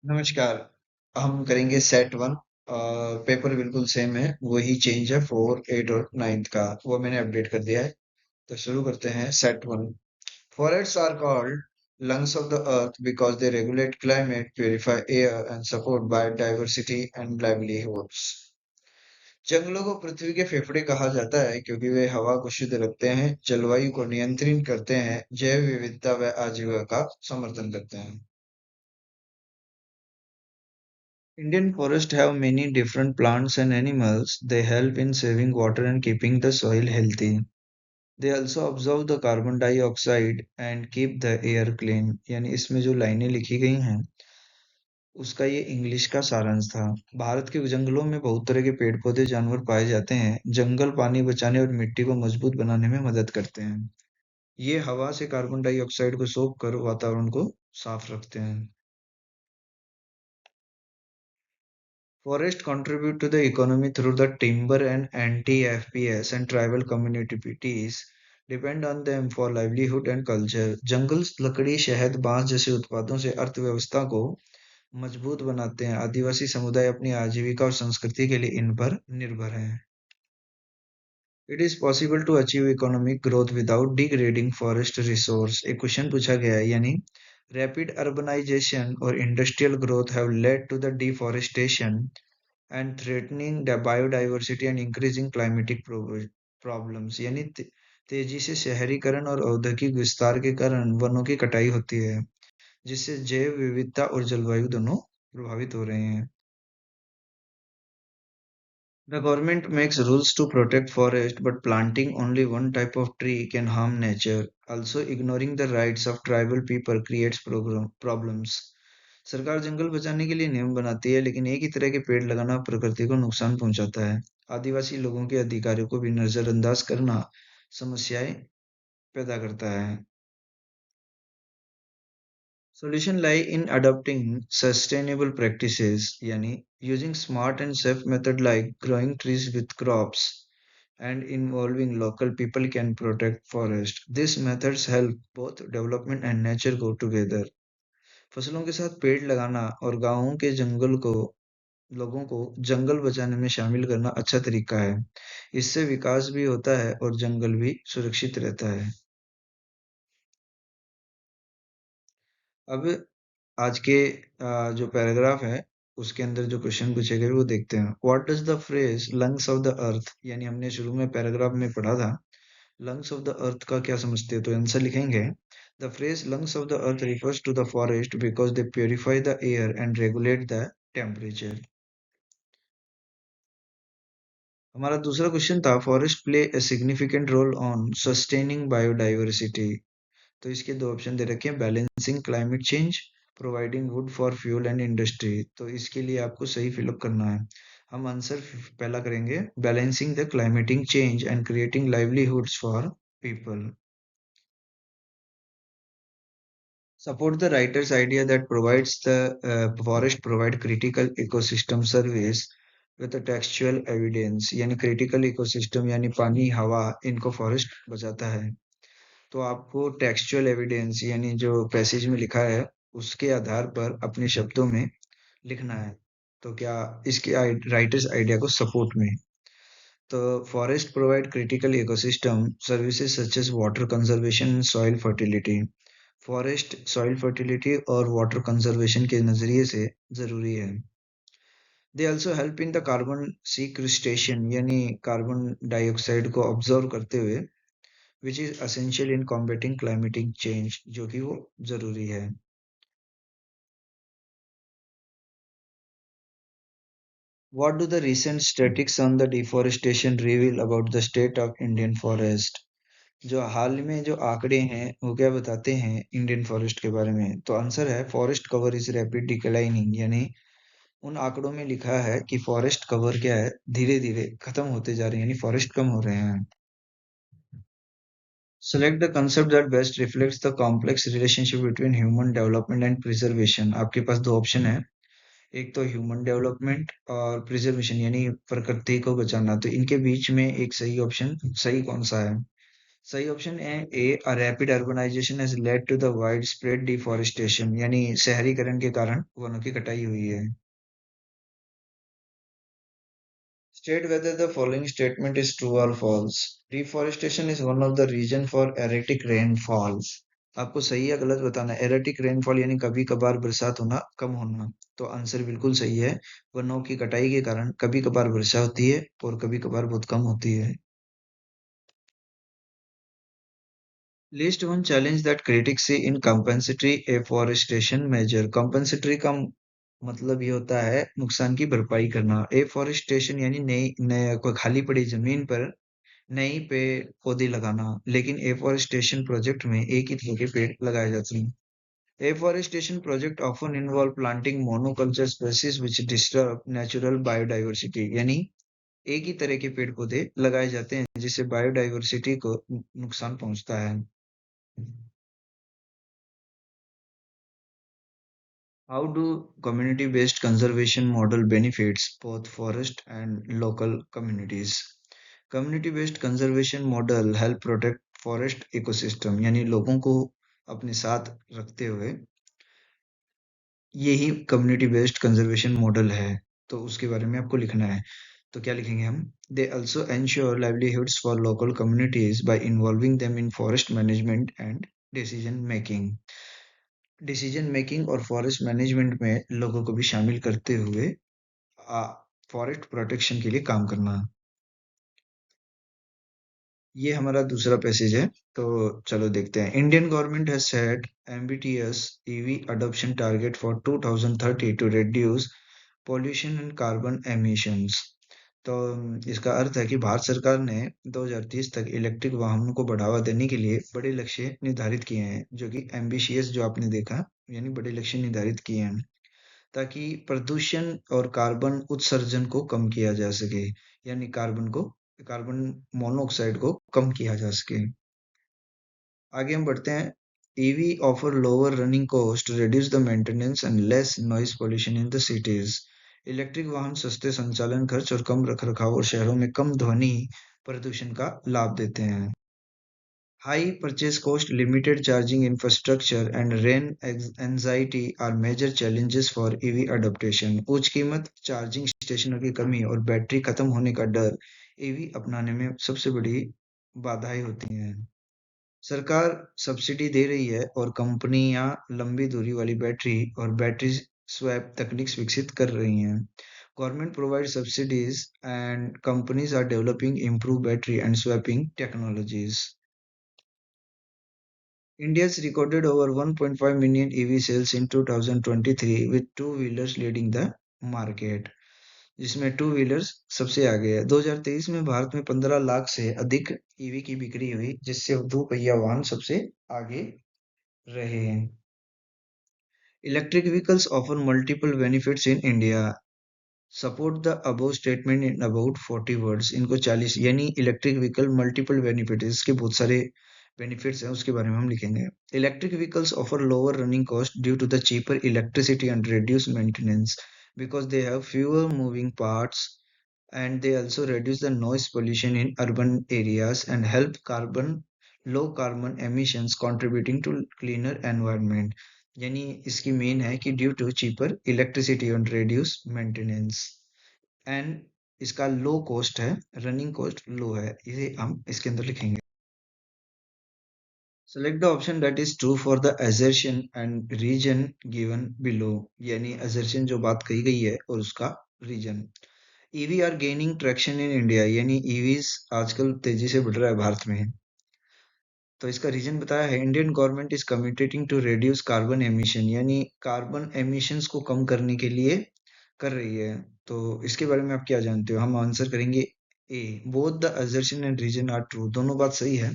नमस्कार। हम करेंगे सेट वन। पेपर बिल्कुल सेम है, वही चेंज है 4, 8 और 9th का, वो मैंने अपडेट कर दिया है। तो शुरू करते हैं set one. Forests are called lungs of the earth because they regulate climate, purify air and support biodiversity and livelihoods. जंगलों को पृथ्वी के फेफड़े कहा जाता है क्योंकि वे हवा को शुद्ध रखते हैं, जलवायु को नियंत्रित करते हैं, जैव विविधता व आजीविका का समर्थन करते हैं। Indian forests have many different plants and animals. They help in saving water and keeping the soil healthy. They also absorb the carbon dioxide and keep the air clean. यानी इसमें जो लाइनें लिखी गई हैं उसका ये इंग्लिश का सारांश था। भारत के जंगलों में बहुत तरह के पेड़ पौधे जानवर पाए जाते हैं। जंगल पानी बचाने और मिट्टी को मजबूत बनाने में मदद करते हैं। ये हवा से कार्बन डाइऑक्साइड को सोख कर वातावरण को साफ रखते हैं। Forests contribute to the economy through the timber and anti-FPS and tribal communities depend on them for livelihood and culture. जंगल लकड़ी, शहद, बांस जैसे उत्पादों से अर्थव्यवस्था को मजबूत बनाते हैं। आदिवासी समुदाय अपनी आजीविका और संस्कृति के लिए इन पर निर्भर हैं। It is possible to achieve economic growth without degrading forest resource. एक क्वेश्चन पूछा गया है, यानी rapid urbanization or industrial growth have led to the deforestation and threatening the biodiversity and increasing climatic problems. यानी तेजी से शहरीकरण और औद्योगिक विस्तार के कारण वनों की कटाई होती है, जिससे जैव विविधता और जलवायु दोनों प्रभावित हो रहे हैं। The government makes rules to protect forest, but planting only one type of tree can harm nature. Also, ignoring the rights of tribal people creates problems. सरकार जंगल बचाने के लिए नियम बनाती है, लेकिन एक ही तरह के पेड़ लगाना प्रकृति को नुकसान पहुंचाता है। आदिवासी लोगों के अधिकारों को भी नजरअंदाज करना समस्याएं पैदा करता है। Solution lie in adopting sustainable practices, yani using smart and safe method like growing trees with crops and involving local people can protect forest. These methods help both development and nature go together. फसलों के साथ पेड़ लगाना और गांवों के जंगल को लोगों को जंगल बचाने में शामिल करना अच्छा तरीका है। इससे विकास भी होता है और जंगल भी सुरक्षित रहता है। अब आज के जो पैराग्राफ है उसके अंदर जो क्वेश्चन पूछे गए वो देखते हैं। What does the phrase lungs of the अर्थ, यानी हमने शुरू में पैराग्राफ में पढ़ा था लंग्स ऑफ द अर्थ का क्या समझते हो, तो आंसर लिखेंगे the phrase lungs of the earth refers to the forest because they purify the air and regulate the temperature. हमारा दूसरा क्वेश्चन था forest play a significant role on sustaining biodiversity. तो इसके दो ऑप्शन दे रखे हैं, balancing climate change, providing wood for fuel and industry. तो इसके लिए आपको सही फिलअप करना है। हम आंसर पहला करेंगे, balancing the climatic change and creating livelihoods for people. Support the writer's idea that provides the forest provide critical ecosystem service with a textual evidence, यानी critical ecosystem यानी पानी, हवा, इनको forest बचाता है। तो आपको textual evidence यानी जो पैसेज में लिखा है उसके आधार पर अपने शब्दों में लिखना है। तो क्या इसके राइटर्स आइडिया को सपोर्ट में, तो forest provide critical ecosystem services such as water conservation and soil fertility. Forest soil fertility और वाटर कंजर्वेशन के नजरिए से जरूरी है। They also help in the carbon sequestration, यानी कार्बन डाइऑक्साइड को ऑब्जर्व करते हुए, which is essential in combating climatic change, जो कि वो जरूरी है। What do the recent statistics on the deforestation reveal about the state of Indian forest? जो हाल में जो आंकड़े हैं वो क्या बताते हैं इंडियन फॉरेस्ट के बारे में, तो आंसर है forest cover is rapid declining, यानी उन आंकड़ों में लिखा है कि फॉरेस्ट कवर क्या है, धीरे धीरे खत्म होते जा रहे हैं, यानी फॉरेस्ट कम हो रहे हैं। Select the concept that best reflects the complex relationship between human development and preservation. आपके पास दो ऑप्शन है, एक तो ह्यूमन डेवलपमेंट और प्रिजर्वेशन यानी प्रकृति को बचाना, तो इनके बीच में एक सही ऑप्शन सही कौन सा है? सही ऑप्शन है A, a rapid urbanisation has led to the widespread deforestation, यानी शहरीकरण के कारण वनों की कटाई हुई है। State whether the following statement is true or false. Deforestation is one of the reason for erratic rainfall. आपको सही या गलत बताना है। एरेटिक रेनफॉल यानी कभी कभार बरसात होना, कम होना। तो आंसर बिल्कुल सही है। वनों की कटाई के कारण कभी कभार वर्षा होती है और कभी कभार बहुत कम होती है। List one challenge that critics see in compensatory afforestation measure। compensatory का मतलब ये होता है नुकसान की भरपाई करना। एफॉरेस्टेशन यानी नई नए कोई खाली पड़ी जमीन पर नई पेड़ पौधे लगाना, लेकिन एफॉरेस्टेशन प्रोजेक्ट में एक ही तरह के पेड़ लगाए जाते हैं। Afforestation project often involve planting monoculture species which disturb natural biodiversity, यानी एक ही तरह के पेड़ पौधे लगाए जाते हैं जिससे बायोडाइवर्सिटी को नुकसान पहुंचता है। How do community-based conservation model benefits both forest and local communities? Community-based conservation model help protect forest ecosystem, यानी लोगों को अपने साथ रखते हुए यही कम्युनिटी बेस्ड कंजर्वेशन मॉडल है। तो उसके बारे में आपको लिखना है। तो क्या लिखेंगे हम? दे also ensure livelihoods for local communities by involving them in forest management and decision making। Decision making और फॉरेस्ट मैनेजमेंट में लोगों को भी शामिल करते हुए फॉरेस्ट प्रोटेक्शन के लिए काम करना। ये हमारा दूसरा पैसेज है। तो चलो देखते हैं। Indian government has set ambitious EV adoption target for 2030 to reduce pollution and carbon emissions. तो इसका अर्थ है कि भारत सरकार ने 2030 तक इलेक्ट्रिक वाहनों को बढ़ावा देने के लिए बड़े लक्ष्य निर्धारित किए हैं, जो कि एम्बिशियस जो आपने देखा, यानी बड़े लक्ष्य निर्धारित किए हैं ताकि प्रदूषण और कार्बन उत्सर्जन को कम किया जा सके, यानी कार्बन मोनोऑक्साइड को कम किया जा सके। आगे हम बढ़ते हैं। EV offer lower running cost, reduce the maintenance and less noise pollution in the cities. Electric वाहन सस्ते संचालन खर्च और कम रखरखाव और शहरों में कम ध्वनि प्रदूषण का लाभ देते हैं। High purchase cost, limited charging infrastructure, and rain anxiety are major challenges for EV adoption। उच्च कीमत, चार्जिंग स्टेशनों की कमी और बैटरी खत्म होने का डर ईवी अपनाने में सबसे बड़ी बाधाएं होती हैं। सरकार सब्सिडी दे रही है और कंपनियां लंबी दूरी वाली बैटरी और बैटरी स्वैप तकनीक विकसित कर रही हैं। Government provides subsidies and companies are developing improved battery and swapping technologies। India's recorded over 1.5 million EV sales in 2023 with two-wheelers leading the market, जिसमें टू व्हीलर्स सबसे आगे है। 2023 में भारत में 15 लाख से अधिक ईवी की बिक्री हुई, जिससे दो पहिया वाहन सबसे आगे रहे हैं। Electric vehicles offer multiple benefits in India. Support the above statement in about 40 words. इनको 40, यानी इलेक्ट्रिक व्हीकल मल्टीपल बेनिफिट, इसके बहुत सारे बेनिफिट्स हैं, उसके बारे में हम लिखेंगे। Electric vehicles offer lower running cost due to the cheaper electricity and reduce maintenance because they have fewer moving parts and they also reduce the noise pollution in urban areas and help low carbon emissions contributing to cleaner environment। यानी इसकी main है कि due to cheaper electricity and reduce maintenance and इसका low cost है, running cost low है, इसे हम इसके अंदर लिखेंगे। Select the option that is true for the assertion and reason given below, यानी assertion जो बात कही गई है और उसका reason. EV are gaining traction in India, यानी ईवीज आजकल तेजी से बढ़ रहा है भारत में। तो इसका रीजन बताया है, Indian government is committing to reduce carbon emission, यानी कार्बन एमिशंस को कम करने के लिए कर रही है। तो इसके बारे में आप क्या जानते हो? हम आंसर करेंगे A, both the assertion and reason are true. दोनों बात सही है।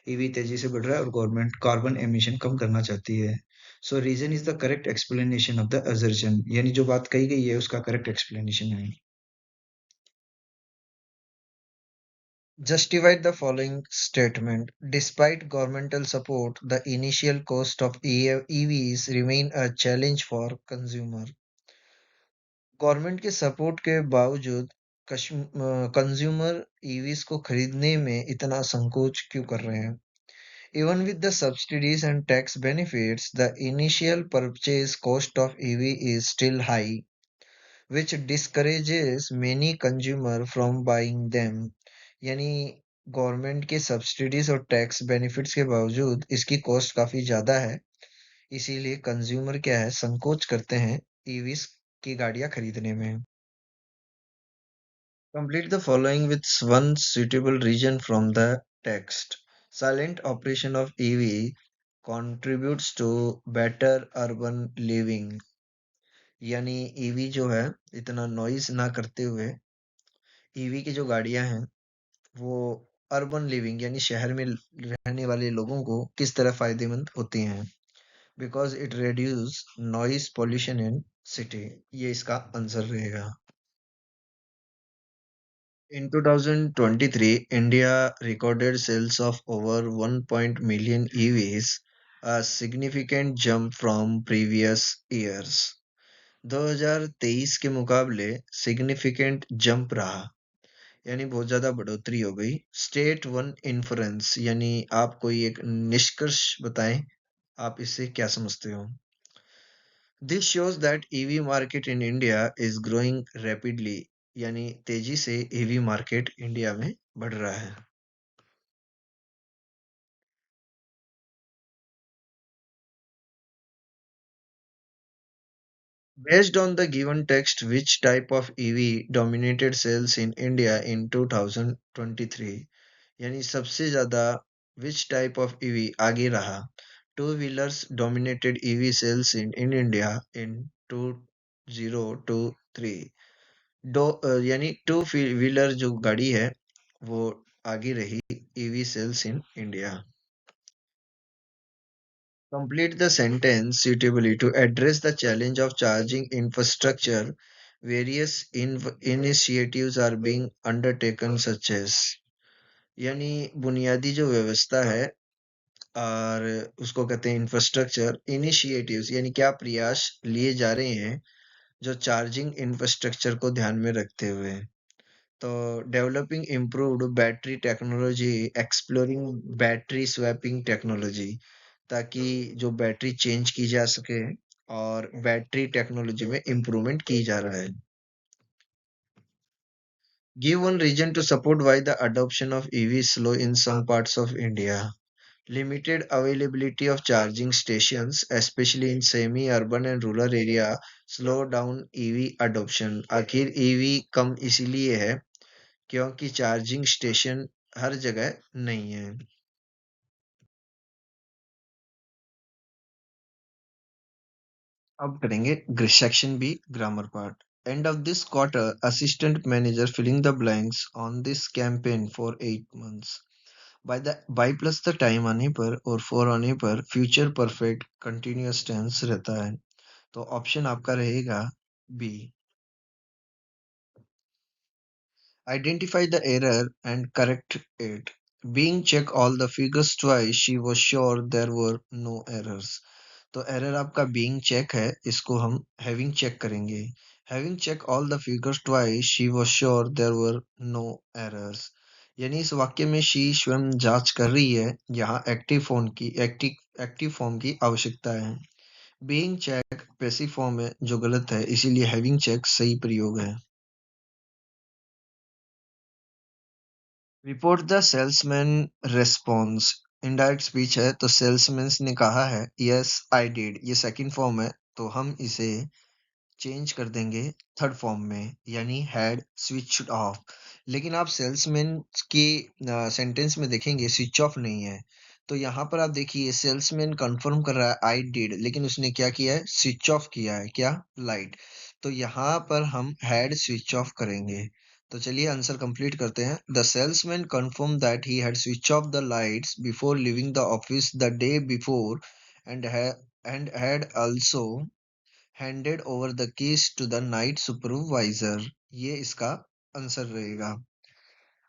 ईवी तेजी से बढ़ रहा है और गवर्नमेंट कार्बन एमिशन कम करना चाहती है। So reason is the correct explanation of the assertion, यानी जो बात कही गई है उसका करेक्ट एक्सप्लेनेशन है। Justify the following statement. Despite governmental support, the initial cost of EVs remain a challenge for consumer। Government के सपोर्ट के बावजूद कंज्यूमर ईवीज को खरीदने में इतना संकोच क्यों कर रहे हैं? Even with the subsidies and tax benefits, the initial purchase cost of EV is still high, which discourages many consumer from buying them. यानी गवर्नमेंट के सब्सिडीज और टैक्स बेनिफिट्स के बावजूद इसकी कॉस्ट काफी ज्यादा है, इसीलिए कंज्यूमर क्या है, संकोच करते हैं ईवीज की गाड़ियां खरीदने में। Complete the following with one suitable region from the text. Silent operation of EV contributes to better urban living. यानी ईवी जो है इतना नॉइज ना करते हुए ईवी की जो गाड़ियां हैं वो अर्बन लिविंग यानी शहर में रहने वाले लोगों को किस तरह फायदेमंद होती हैं, because it reduce noise pollution in city. ये इसका आंसर रहेगा। In 2023, India recorded sales of over 1 million EVs, a significant jump from previous years. 2023 के मुकाबले सिग्निफिकेंट जंप रहा, यानी बहुत ज्यादा बढ़ोतरी हो गई। स्टेट वन इन्फ्लुएंस यानी आप कोई एक निष्कर्ष बताएं, आप इससे क्या समझते हो? This shows that EV market in India is growing rapidly, यानी तेजी से ईवी मार्केट इंडिया में बढ़ रहा है। Based on the given text, which type of EV dominated sales in India in 2023? यानी सबसे ज्यादा which type of EV आगे रहा? Two wheelers dominated EV sales in India in 2023। यानी टू व्हीलर जो गाड़ी है वो आगे रही EV sales in India. Complete the sentence suitably to address the challenge of charging infrastructure. Various initiatives are being undertaken such as, यानी बुनियादी जो व्यवस्था है और उसको कहते हैं इंफ्रास्ट्रक्चर। इनिशिएटिव्स यानी क्या प्रयास लिए जा रहे हैं जो चार्जिंग इंफ्रास्ट्रक्चर को ध्यान में रखते हुए। तो developing improved battery technology, exploring battery swapping technology, ताकि जो बैटरी चेंज की जा सके और बैटरी टेक्नोलॉजी में इम्प्रूवमेंट की जा रहा है। Give one reason to support why the adoption of EV slow in some parts of India. Limited availability of charging stations, especially in semi-urban and rural area, slow down EV adoption. आखिर EV कम इसीलिए है क्योंकि charging station हर जगह नहीं है। अब करेंगे section B, grammar part. End of this quarter assistant manager filling the blanks on this campaign for 8 months। By plus the time आने पर और फॉर आने पर फ्यूचर परफेक्ट कंटिन्यूअस टेंस रहता है। तो ऑप्शन आपका रहेगा B. Identify the error and correct it. Being check all the figures twice, she was sure there were no errors. तो एरर आपका बीइंग चेक है, इसको हम हैविंग चेक करेंगे। Having check all the figures twice, she was sure there were no errors. यानी इस वाक्य में शी स्वयं जांच कर रही है, यहाँ एक्टिव फॉर्म की आवश्यकता है। बीइंग चेक पैसिव फॉर्म है जो गलत है, इसीलिए हैविंग चेक सही प्रयोग है। Report the salesman response. Indirect speech है तो सेल्समैन ने कहा है यस आई डिड, ये सेकंड फॉर्म है तो हम इसे चेंज कर देंगे थर्ड फॉर्म में, यानी हैड स्विच्ड ऑफ। लेकिन आप सेल्समैन की सेंटेंस में देखेंगे स्विच ऑफ नहीं है। तो यहाँ पर आप देखिए सेल्समैन कंफर्म कर रहा है आई डिड, लेकिन उसने क्या किया है, स्विच ऑफ किया है, क्या, लाइट। तो यहाँ पर हम हैड स्विच ऑफ करेंगे। तो चलिए आंसर कंप्लीट करते हैं। The salesman confirm that he had switch off the lights before leaving the office the day before and had also handed over the keys to the night supervisor. ये इसका answer रहेगा।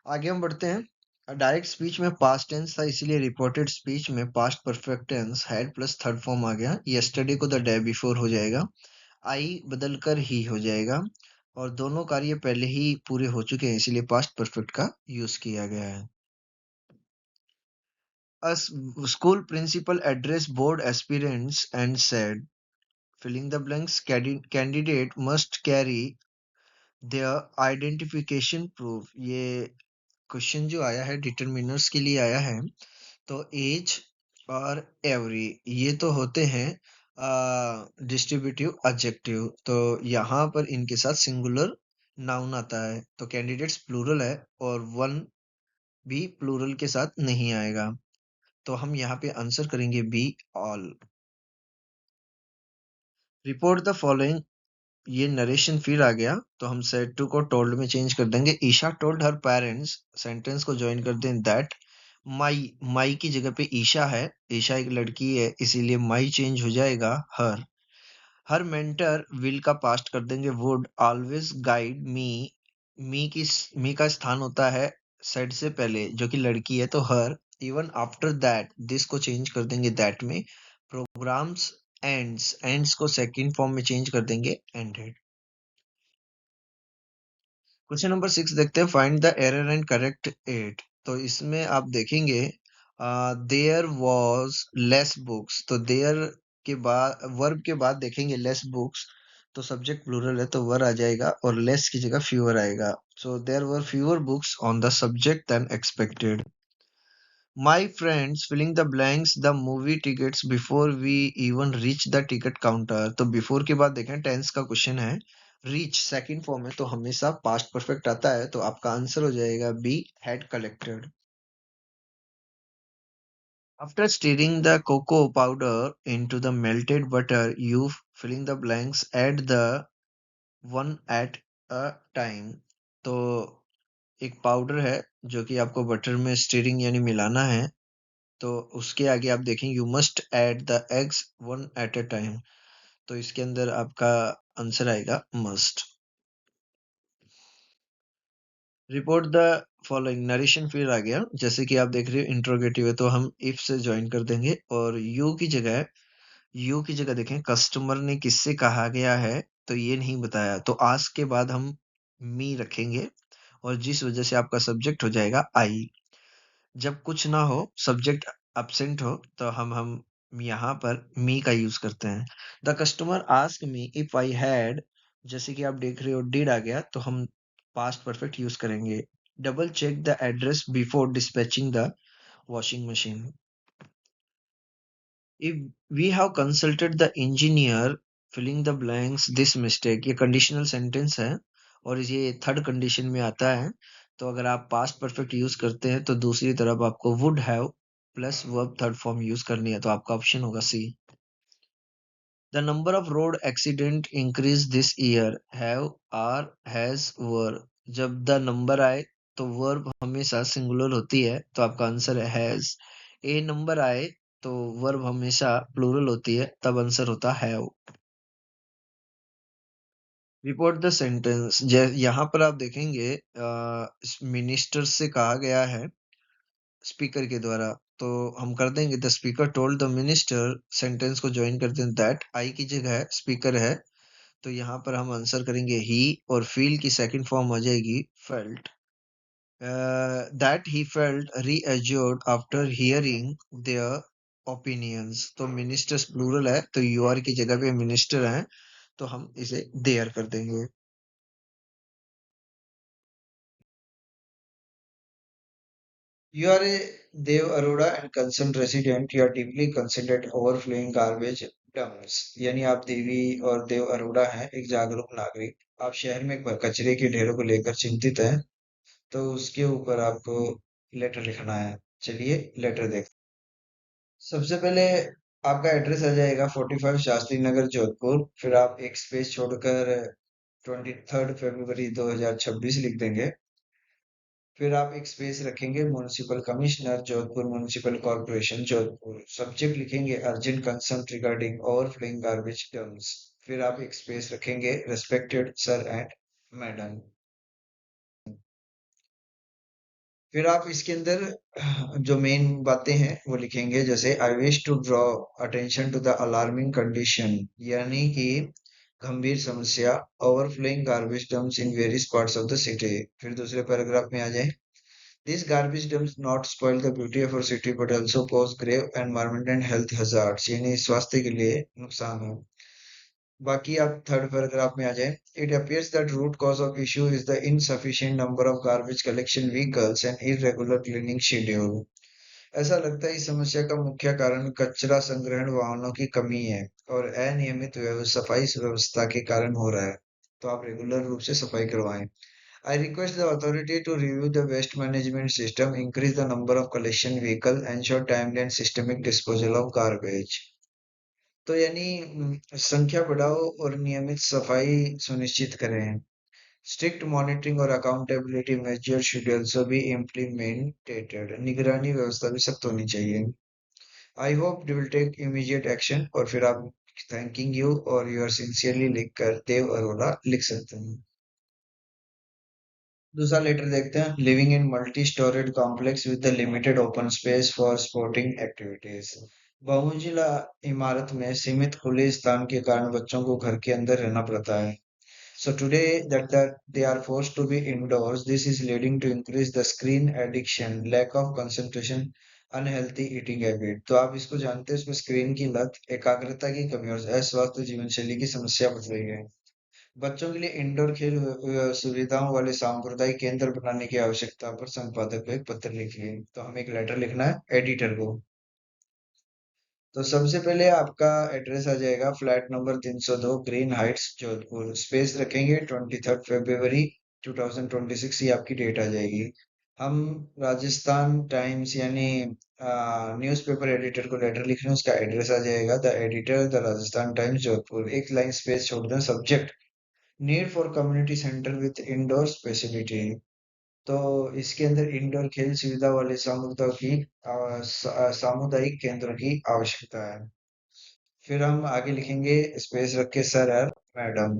आगे हम बढ़ते हैं। Direct speech में past tense था, इसीलिए रिपोर्टेड स्पीच में past perfect tense had plus third form आ गया। यस्टरडे को द डे बिफोर हो जाएगा, आई बदल कर ही हो जाएगा, और दोनों कार्य पहले ही पूरे हो चुके हैं, इसीलिए पास्ट परफेक्ट का यूज किया गया है। A school principal addressed board aspirants and said, filling the blanks, candidate must carry their identification proof। ये क्वेश्चन जो आया है डिटरमिनर्स के लिए आया है। तो एज और एवरी ये तो होते हैं डिस्ट्रीब्यूटिव एडजेक्टिव, तो यहाँ पर इनके साथ सिंगुलर नाउन आता है, तो कैंडिडेट्स प्लूरल है और वन भी प्लूरल के साथ नहीं आएगा, तो हम यहाँ पे आंसर करेंगे बी ऑल। रिपोर्ट द फॉलोइंग, ये नरेशन फिर आ गया, तो हम सेड टू को टोल्ड में चेंज कर देंगे। Isha told her parents, sentence को ज्वाइन कर दें दैट माई, माई की जगह पे ईशा है, ईशा एक लड़की है इसीलिए माई चेंज हो जाएगा हर। हर मेंटर विल का पास्ट कर देंगे वुड ऑलवेज गाइड मी, मी का स्थान होता है सेड से पहले जो कि लड़की है, तो हर। इवन आफ्टर दैट दिस को चेंज कर देंगे दैट में। प्रोग्राम्स एंड्स को सेकंड फॉर्म में चेंज कर देंगे एंडेड। क्वेश्चन नंबर 6 देखते हैं, find the error and correct it. तो इसमें आप देखेंगे देयर वाज लेस बुक्स, तो देयर के बाद वर्ब के बाद देखेंगे लेस बुक्स, तो सब्जेक्ट प्लूरल है तो वर आ जाएगा और लेस की जगह फ्यूअर आएगा। So there were fewer books on the subject than expected. My friends filling the blanks the movie tickets before we even reach the ticket counter। तो before के बाद देखें टेंस का क्वेश्चन है, reach सेकंड फॉर्म है तो हमेशा past perfect आता है, तो आपका आंसर हो जाएगा B had collected। After stirring the cocoa powder into the melted butter, you filling the blanks add the one at a time। तो एक पाउडर है जो कि आपको बटर में स्टीरिंग यानी मिलाना है, तो उसके आगे आप देखें you must add the eggs one at a time, तो इसके अंदर आपका आंसर आएगा must. Report the following, narration फिर आ गया, जैसे कि आप देख रहे हो इंट्रोगेटिव है तो हम इफ से ज्वाइन कर देंगे और यू की जगह देखें कस्टमर ने किससे कहा गया है, तो ये नहीं बताया, तो आज के बाद हम मी रखेंगे और जिस वजह से आपका सब्जेक्ट हो जाएगा आई। जब कुछ ना हो सब्जेक्ट एब्सेंट हो तो हम यहाँ पर मी का यूज करते हैं। The customer ask me if I had, जैसे कि आप देख रहे हो डिड आ गया तो हम पास्ट परफेक्ट यूज करेंगे। Double check the address before dispatching the washing machine. If we have consulted the engineer filling the blanks this mistake, ये कंडीशनल सेंटेंस है और ये थर्ड कंडीशन में आता है, तो अगर आप पास्ट परफेक्ट यूज करते हैं तो दूसरी तरफ आपको would have plus verb third form use करनी है, तो आपका ऑप्शन होगा C. The number of road accident increase this year, have are has were, जब द नंबर आए तो वर्ब हमेशा सिंगुलर होती है, तो आपका आंसर है हैज। ए नंबर आए तो वर्ब हमेशा प्लूरल होती है, तब आंसर होता हैव। रिपोर्ट द सेंटेंस, यहाँ पर आप देखेंगे मिनिस्टर से कहा गया है स्पीकर के द्वारा, तो हम कर देंगे the speaker told the minister, sentence को ज्वाइन कर दें दैट आई की जगह स्पीकर है, तो यहाँ पर हम आंसर करेंगे ही और फील की सेकंड फॉर्म हो जाएगी felt. That he felt reassured after hearing their opinions, तो मिनिस्टर्स प्लूरल है तो यू आर की जगह पे मिनिस्टर है, तो हम इसे देयर कर देंगे। You are a Dev Arora and concerned resident. You are deeply concerned overflowing garbage dumps। यानी आप देवी और देव अरोड़ा हैं, एक जागरूक नागरिक। आप शहर में कचरे के ढेरों को लेकर चिंतित हैं, तो उसके ऊपर आपको लेटर लिखना है। चलिए लेटर देखते हैं। सबसे पहले आपका एड्रेस आ जाएगा 45 शास्त्री नगर जोधपुर, फिर आप एक स्पेस छोड़कर 23 फरवरी 2026 लिख देंगे। फिर आप एक स्पेस रखेंगे municipal commissioner Jodhpur municipal corporation Jodhpur, subject लिखेंगे urgent concern regarding overflowing garbage dumps. फिर आप एक स्पेस रखेंगे रेस्पेक्टेड सर एंड मैडम। फिर आप इसके अंदर जो मेन बातें हैं वो लिखेंगे, जैसे I wish to draw attention to the alarming condition, यानी कि गंभीर समस्या, overflowing garbage dumps in various parts of the city. फिर दूसरे पैराग्राफ में आ जाए। These garbage dumps not spoil the beauty of our city but also pose grave environment and health hazards, यानी स्वास्थ्य के लिए नुकसान है। बाकी आप थर्ड पैराग्राफ में आ जाए। It appears that root cause of issue is the insufficient number of garbage collection vehicles and irregular cleaning schedule. ऐसा लगता है इस समस्या का मुख्य कारण कचरा संग्रहण वाहनों की कमी है और अनियमित सफाई व्यवस्था के कारण हो रहा है। तो आप रेगुलर रूप से सफाई करवाएं। I request the authority to review the waste management system, increase the number of collection vehicles, ensure timely and systemic disposal of garbage. तो यानी संख्या बढ़ाओ और नियमित सफाई सुनिश्चित करें। स्ट्रिक्ट मॉनिटरिंग और accountability measure should also be implemented. निगरानी व्यवस्था भी सख्त होनी चाहिए। I hope you will take immediate action. और फिर आप थैंकिंग यू और यू आर सिंसियरली लिखकर देव अरोड़ा लिख सकते हैं। दूसरा लेटर देखते हैं। Living in multi storeyed complex with the limited open space for sporting activities. बहुमंजिला इमारत में सीमित खुले स्थान के कारण बच्चों को घर के अंदर रहना पड़ता है। So today that they are forced to be indoors, this is leading to increase the screen addiction, lack of concentration, unhealthy eating habit। तो आप इसको जानते हैं, इसमें स्क्रीन की लत, एकाग्रता की कमी और अस्वस्थ जीवन शैली की समस्या बढ़ रही है। बच्चों के लिए इंडोर खेल सुविधाओं वाले सामुदायिक केंद्र बनाने की आवश्यकता पर संपादक को एक पत्र लिखिए। तो हमें एक लेटर लिखना है एडिटर को। तो सबसे पहले आपका एड्रेस आ जाएगा flat number 302 green Heights Jodhpur. Space रखेंगे 23 फरवरी 2026, ये आपकी डेट आ जाएगी। हम राजस्थान टाइम्स यानी न्यूज़पेपर एडिटर को लेटर लिख रहे हैं, उसका एड्रेस आ जाएगा the editor the Rajasthan times Jodhpur. एक लाइन स्पेस छोड़ दें। Subject need for community centre with indoor facility. तो इसके अंदर इंडोर खेल सुविधा वाले सामुदायिक केंद्र की आवश्यकता है। फिर हम आगे लिखेंगे स्पेस रख के सर है मैडम।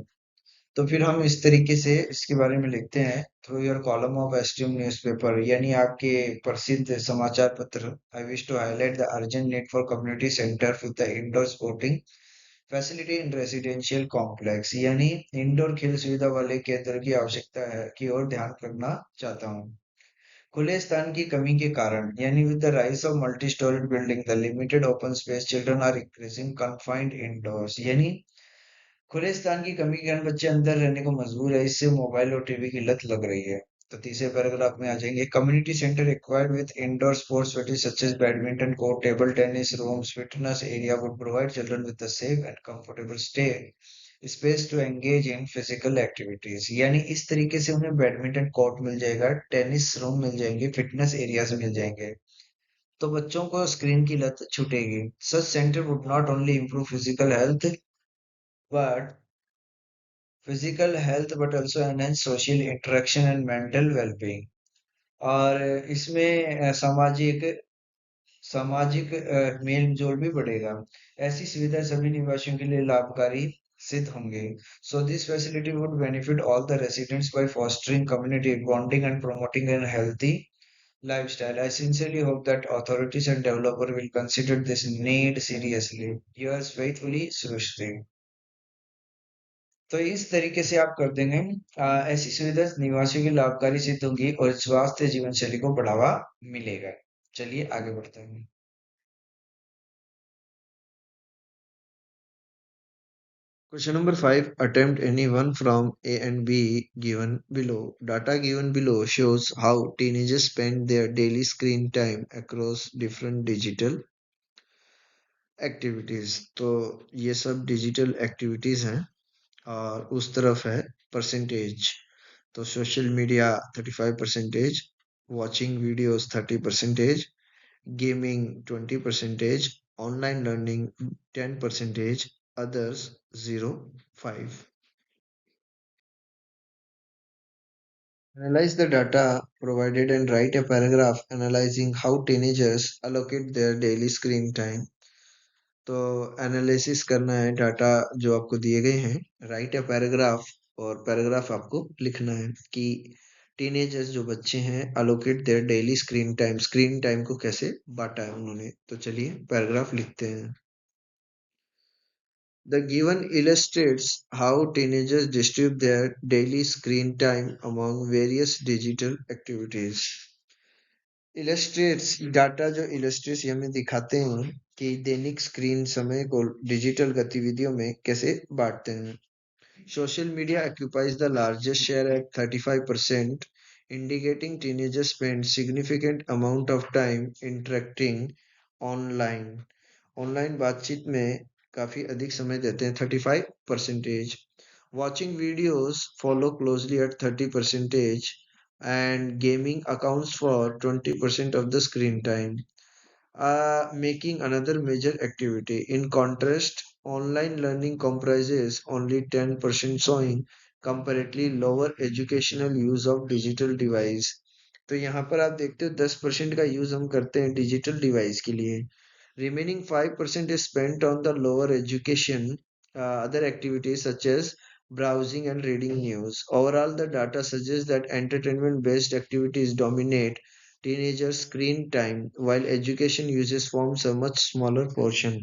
तो फिर हम इस तरीके से इसके बारे में लिखते हैं। Through your column of esteemed newspaper, यानी आपके प्रसिद्ध समाचार पत्र। I wish to highlight the urgent need for community centre with the indoor sporting facility in residential complex, यानी इंडोर खेल सुविधा वाले केंद्र की आवश्यकता है की ओर ध्यान रखना चाहता हूँ। खुले स्थान की कमी के कारण, यानी with the rise of multi storeyed building the limited open space children are increasing confined indoors, यानी खुले स्थान की कमी के कारण बच्चे अंदर रहने को मजबूर है, इससे मोबाइल और टीवी की लत लग रही है। तो तीसरे पैराग्राफ में आ जाएंगे। Community centre acquired with indoor sports facilities such as badminton court, table tennis rooms, fitness area would provide children with a safe and comfortable stay space to engage in physical activities, यानी इस तरीके से उन्हें badminton court मिल जाएगा, tennis room मिल जाएंगे, fitness areas मिल जाएंगे। तो बच्चों को स्क्रीन की लत छूटेगी। Such centre would not only improve but physical health but also enhance social interaction and mental well-being। और इसमें सामाजिक सामाजिक मेल जोल भी बढ़ेगा। ऐसी सुविधा सभी निवासियों के लिए लाभकारी सिद्ध होंगे। So this facility would benefit all the residents by fostering community bonding and promoting an healthy lifestyle। I sincerely hope that authorities and developer will consider this need seriously। Yours faithfully, Srushti। तो इस तरीके से आप कर देंगे। ऐसी सुविधा निवासियों की लाभकारी सिद्ध होंगी और स्वास्थ्य जीवन शैली को बढ़ावा मिलेगा। चलिए आगे बढ़ते हैं। Question number 5. Attempt any one from A and B given below. Data given below shows how teenagers spend their daily screen time across different digital activities। तो ये सब डिजिटल एक्टिविटीज हैं और उस तरफ है परसेंटेज। तो social media 35%, watching videos 30%, gaming 20%, online learning 10%, others 0.5। Analyze the data provided and write a paragraph analyzing how teenagers allocate their daily screen time। तो एनालिसिस करना है डाटा जो आपको दिए गए हैं। राइट ए पैराग्राफ, और पैराग्राफ आपको लिखना है कि टीनेजर्स जो बच्चे हैं allocate their daily screen time को कैसे बांटा है उन्होंने। तो चलिए पैराग्राफ लिखते हैं। The given illustrates how teenagers distribute their daily screen time among various digital activities. Illustrates data जो इलस्ट्रेट्स हमें दिखाते हैं कि दैनिक स्क्रीन समय को डिजिटल गतिविधियों में कैसे बांटते हैं. Social media occupies the largest share at 35%, indicating teenagers spend significant amount of time interacting online. Online बातचीत में काफी अधिक समय देते हैं 35%. Watching videos follow closely at 30%, and gaming accounts for 20% of the screen time, making another major activity. In contrast, online learning comprises only 10%, showing comparatively lower educational use of digital device. तो यहाँ पर आप देखते हो 10% का use हम करते हैं डिजिटल डिवाइस के लिए. Remaining 5% is spent on the lower education, other activities such as browsing and reading news. Overall, the data suggests that entertainment based activities dominate teenagers' screen time, while education uses forms a much smaller portion.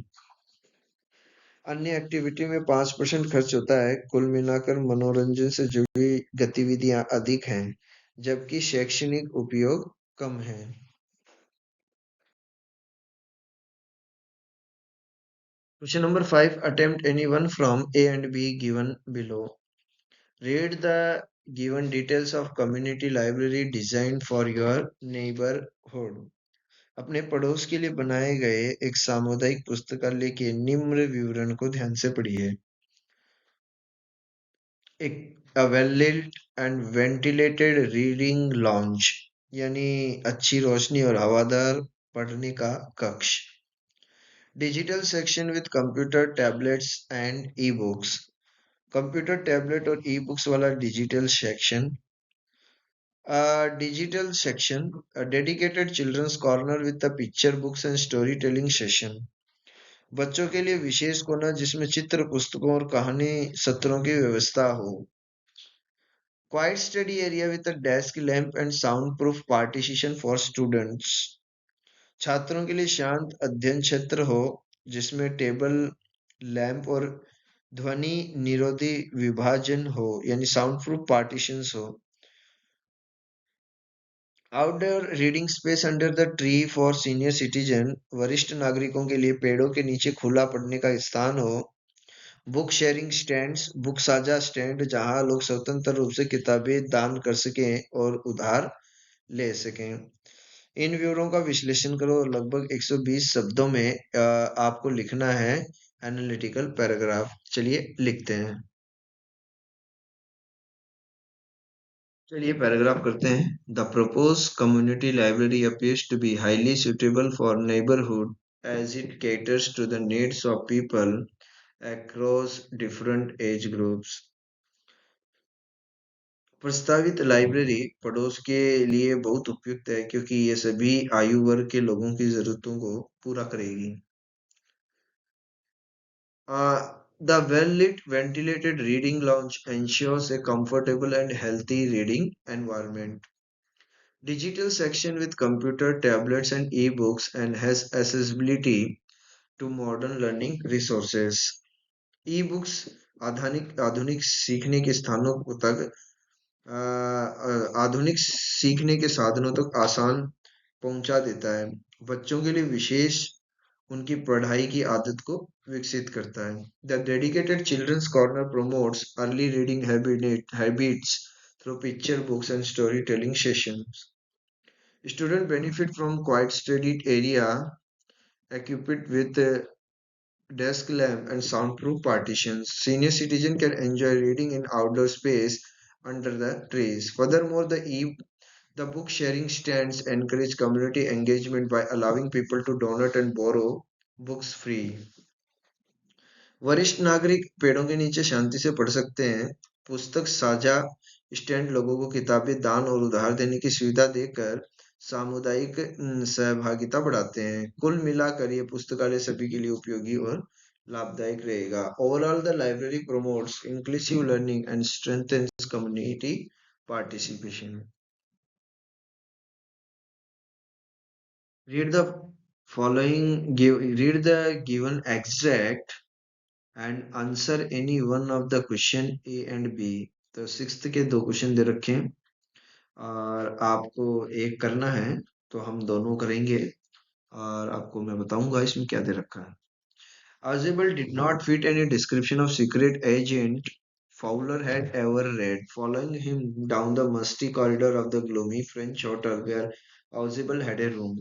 अन्य activity में 5% खर्च होता है. कुल मिलाकर मनोरंजन से जुड़ी गतिविधियां अधिक हैं, जबकि शैक्षणिक उपयोग कम है. Question number 5. Attempt any one from A and B given below. Read the given details of community library designed for your neighborhood. अपने पड़ोस के लिए बनाए गए एक सामुदायिक पुस्तकालय के निम्न विवरण को ध्यान से पढ़िए. एक well lit and ventilated reading lounge, यानी अच्छी रोशनी और हवादार पढ़ने का कक्ष. Digital section with computer tablets and e books. Computer tablet और ई बुक्स वाला digital section. Digital section, dedicated children's corner with the picture books and story telling session. बच्चों के लिए विशेष कोना जिसमें चित्र पुस्तकों और कहानी सत्रों की व्यवस्था हो. Quite study area with a desk lamp and sound proof partition for students. छात्रों के लिए शांत अध्ययन क्षेत्र हो जिसमें टेबल लैंप और ध्वनि निरोधी विभाजन हो, यानी साउंड प्रूफ पार्टीशंस हो. Outdoor reading space under the tree for senior citizen. वरिष्ठ नागरिकों के लिए पेड़ों के नीचे खुला पढ़ने का स्थान हो. Book sharing stands. बुक साझा स्टैंड जहां लोग स्वतंत्र रूप से किताबें दान कर सकें और उधार ले सकें. इन विवरणों का विश्लेषण करो और लगभग 120 शब्दों में आपको लिखना है एनालिटिकल पैराग्राफ. चलिए लिखते हैं. चलिए पैराग्राफ करते हैं. The propose community library appears to be highly suitable for neighborhood as it caters to the needs of people across different age groups. प्रस्तावित लाइब्रेरी पड़ोस के लिए बहुत उपयुक्त है क्योंकि ये सभी आयु वर्ग के लोगों की जरूरतों को पूरा करेगी. The well-lit, ventilated reading lounge ensures a comfortable and healthy reading environment. Digital section with computer, tablets, and e-books and has accessibility to modern learning resources. E-books आधुनिक आधुनिक सीखने के स्थानों तक आधुनिक सीखने के साधनों तक आसान पहुंचा देता है. बच्चों के लिए विशेष उनकी पढ़ाई की आदत को विकसित करता है. The dedicated children's corner promotes early reading habits through picture books and storytelling sessions. Students benefit from quiet studied area equipped with a desk lamp and soundproof partitions. Senior citizen can enjoy reading in outdoor space under the trees. Furthermore, the book sharing stands encourage community engagement by allowing people to donate and borrow books free. वरिष्ठ नागरिक पेड़ों के नीचे शांति से पढ़ सकते हैं. पुस्तक साझा स्टैंड लोगों को किताबें दान और उधार देने की सुविधा देकर सामुदायिक सहभागिता बढ़ाते हैं. कुल मिलाकर ये पुस्तकालय सभी के लिए उपयोगी और लाभदायक रहेगा. Overall the library promotes inclusive learning and strengthens community participation. Read the read the given extract and answer any one of the question A and B. तो सिक्स्थ के दो क्वेश्चन दे रखे हैं और आपको एक करना है, तो हम दोनों करेंगे और आपको मैं बताऊंगा इसमें क्या दे रखा है। Ausable did not fit any description of secret agent Fowler had ever read. Following him down the musty corridor of the gloomy French hotel where Ausable had a room.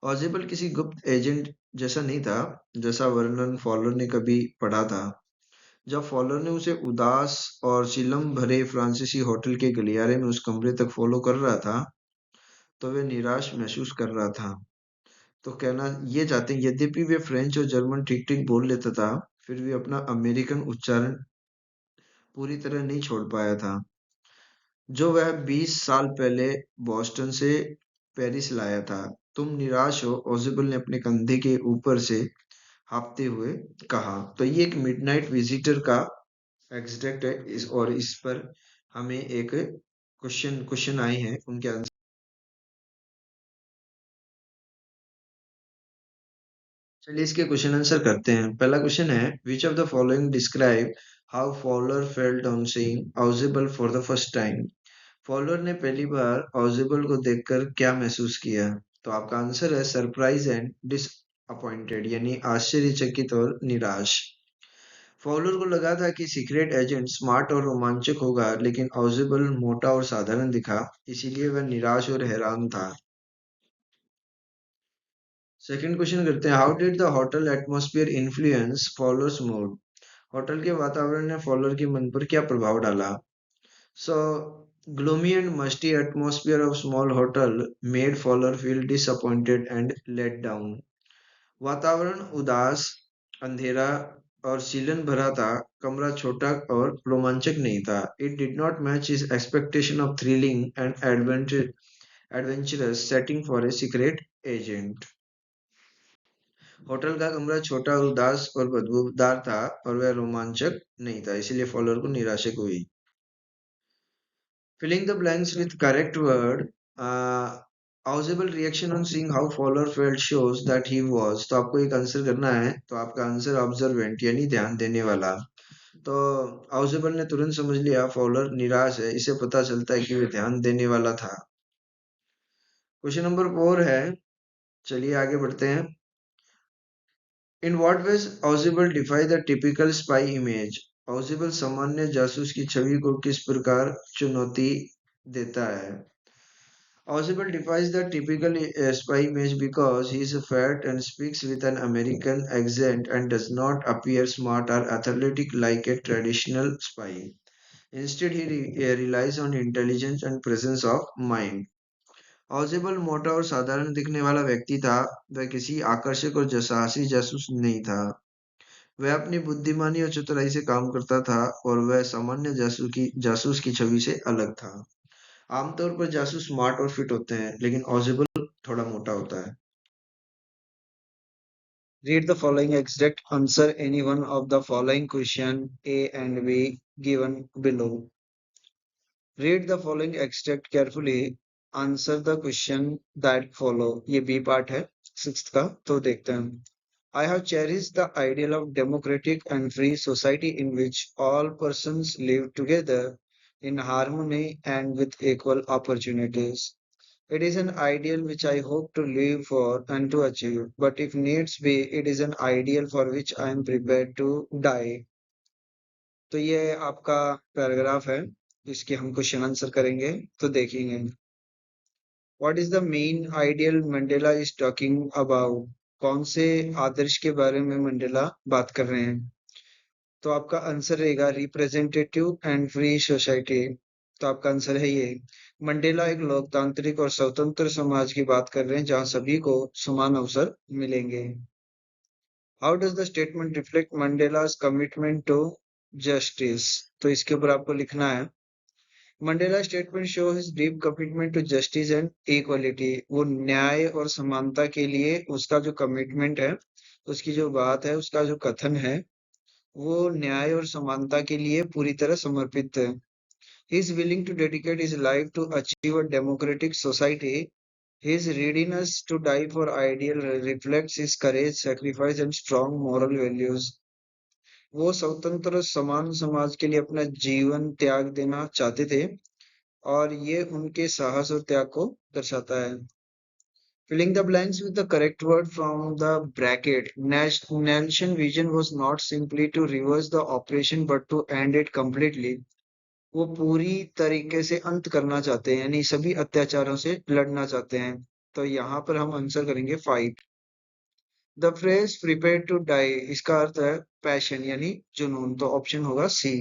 Ausable किसी गुप्त एजेंट जैसा नहीं था जैसा वर्णन फॉलोर ने कभी पढ़ा था। जब फॉलोर ने उसे उदास और चिलम भरे फ्रांसीसी होटल के गलियारे में उस कमरे तक फॉलो कर रहा था, तो वे निराश महसूस कर रहा था। तो कहना ये चाहते हैं यद्यपि वे फ्रेंच और जर्मन ठीक ठीक बोल लेता था, फिर भी अपना अमेरिकन उच्चारण पूरी तरह नहीं छोड़ पाया था, जो वह 20 साल पहले बॉस्टन से पेरिस लाया था। तुम निराश हो, ओजिबल ने अपने कंधे के ऊपर से हाँफते हुए कहा। तो ये एक मिडनाइट विजिटर का एग्जैक्ट है और इस पर हमें एक क्वेश्चन क्वेश्चन आए हैं उनके आंसर। चलिए इसके क्वेश्चन आंसर करते हैं। पहला क्वेश्चन है which of the following describe how Fowler felt on seeing Ausable for the first time. Fowler ने पहली बार ऑजिबल को देखकर क्या महसूस किया। तो आपका आंसर है सरप्राइज एंड डिसअपॉइंटेड, यानी आश्चर्यचकित और निराश। फॉलोअर को लगा था कि सीक्रेट एजेंट स्मार्ट और रोमांचक होगा, लेकिन ऑजिबल मोटा और साधारण दिखा, इसीलिए वह निराश और हैरान था। सेकंड क्वेश्चन करते हैं how did the hotel atmosphere influence followers mood. Hotel के वातावरण ने फॉलोअर के मन पर क्या प्रभाव डाला। सो gloomy and musty atmosphere of small hotel made Fowler feel disappointed and let down. वातावरण उदास, अंधेरा और सीलन भरा था। कमरा छोटा और रोमांचक नहीं था। It did not match his expectation of thrilling and adventurous setting for a secret agent. Hotel का कमरा छोटा, उदास और बदबूदार था और वह रोमांचक नहीं था, इसलिए फॉलोअर को निराशा हुई। Filling the blanks with correct word. Uh, Audible reaction on seeing how Fowler felt shows that he was. तो आपको एक आंसर करना है, तो आपका आंसर ऑब्जर्वेंट यानी ध्यान देने वाला। तो ऑजिबल ने तुरंत समझ लिया फॉलोअर निराश है, इसे पता चलता है कि वह ध्यान देने वाला था। क्वेश्चन नंबर 4 है, चलिए आगे बढ़ते हैं। In what ways Ausable defy the typical spy image. Ausable सामान्य जासूस की छवि को किस प्रकार चुनौती देता है। Ausable defies the typical spy image because he is fat and speaks with an American accent and does not appear smart or athletic like a traditional spy. Instead, he relies on intelligence and presence of mind. Ausable मोटा और साधारण दिखने वाला व्यक्ति था। वह किसी आकर्षक और साहसी जासूस नहीं था। वह अपनी बुद्धिमानी और चतुराई से काम करता था और वह सामान्य जासूस की छवि से अलग था। आमतौर पर जासूस स्मार्ट और फिट होते हैं, लेकिन ऑजिबल थोड़ा मोटा होता है। Read the following exact answer any one of the following question A and B given below. Read the following extract carefully. Answer the question that follow. ये B part है सिक्स्थ का, तो देखते हैं। I have cherished the ideal of democratic and free society in which all persons live together in harmony and with equal opportunities. It is an ideal which I hope to live for and to achieve, but if needs be, it is an ideal for which I am prepared to die. तो ये आपका paragraph है, इसके हम question answer करेंगे, तो देखेंगे। What is the main ideal Mandela is talking about? कौन से आदर्श के बारे में मंडेला बात कर रहे हैं। तो आपका आंसर रहेगा रिप्रेजेंटेटिव एंड फ्री सोसाइटी। तो आपका आंसर है ये। मंडेला एक लोकतांत्रिक और स्वतंत्र समाज की बात कर रहे हैं जहां सभी को समान अवसर मिलेंगे। How does the statement reflect Mandela's commitment to justice. तो इसके ऊपर आपको लिखना है Mandela statement show his deep commitment to justice and equality. वो न्याय और समानता के लिए उसका जो कमिटमेंट है, उसकी जो बात है, उसका जो कथन है, वो न्याय और समानता के लिए पूरी तरह समर्पित है। He is willing to dedicate his life to achieve a democratic society. His readiness to die for ideal reflects his courage, sacrifice, and strong moral values. वो स्वतंत्र समान समाज के लिए अपना जीवन त्याग देना चाहते थे और ये उनके साहस और त्याग को दर्शाता है। Filling the blanks with the correct word from the bracket. Nelson vision was not simply to reverse the operation but to end it completely. वो पूरी तरीके से अंत करना चाहते हैं यानी सभी अत्याचारों से लड़ना चाहते हैं। तो यहाँ पर हम आंसर करेंगे fight. The phrase prepare to die इसका अर्थ है पैशन यानी जुनून, तो ऑप्शन होगा C.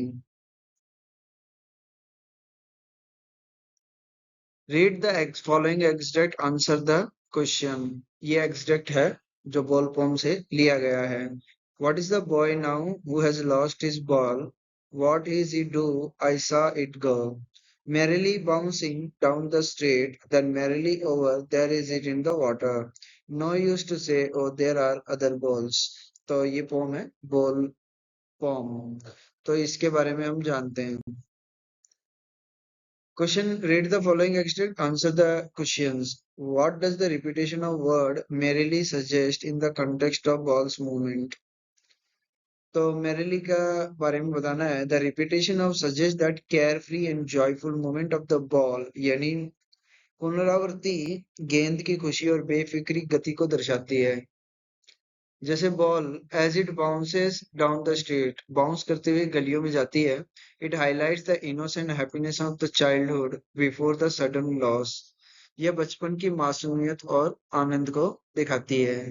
Read the following extract answer the question. ये एग्जैक्ट है जो बॉल पोम से लिया गया है। What is the boy now who has lost his ball? What is he do? I saw it go merrily bouncing down the street, then merrily over, there is it in the water. No use to say, oh, there are other balls. तो ये pome है ball pome. तो इसके बारे में हम जानते हैं। Question: read the following extract, answer the questions. What does the repetition of word merrily suggest in the context of ball's movement? तो merrily का बारे में बताना है। The repetition of suggests that carefree and joyful movement of the ball यानी पुनरावृत्ति गेंद की खुशी और बेफिक्री गति को दर्शाती है। जैसे ball as it bounces down the street bounce करते हुए गलियों में जाती है। It highlights the innocent happiness of the childhood before the sudden loss. यह बचपन की मासूमियत और आनंद को दिखाती है।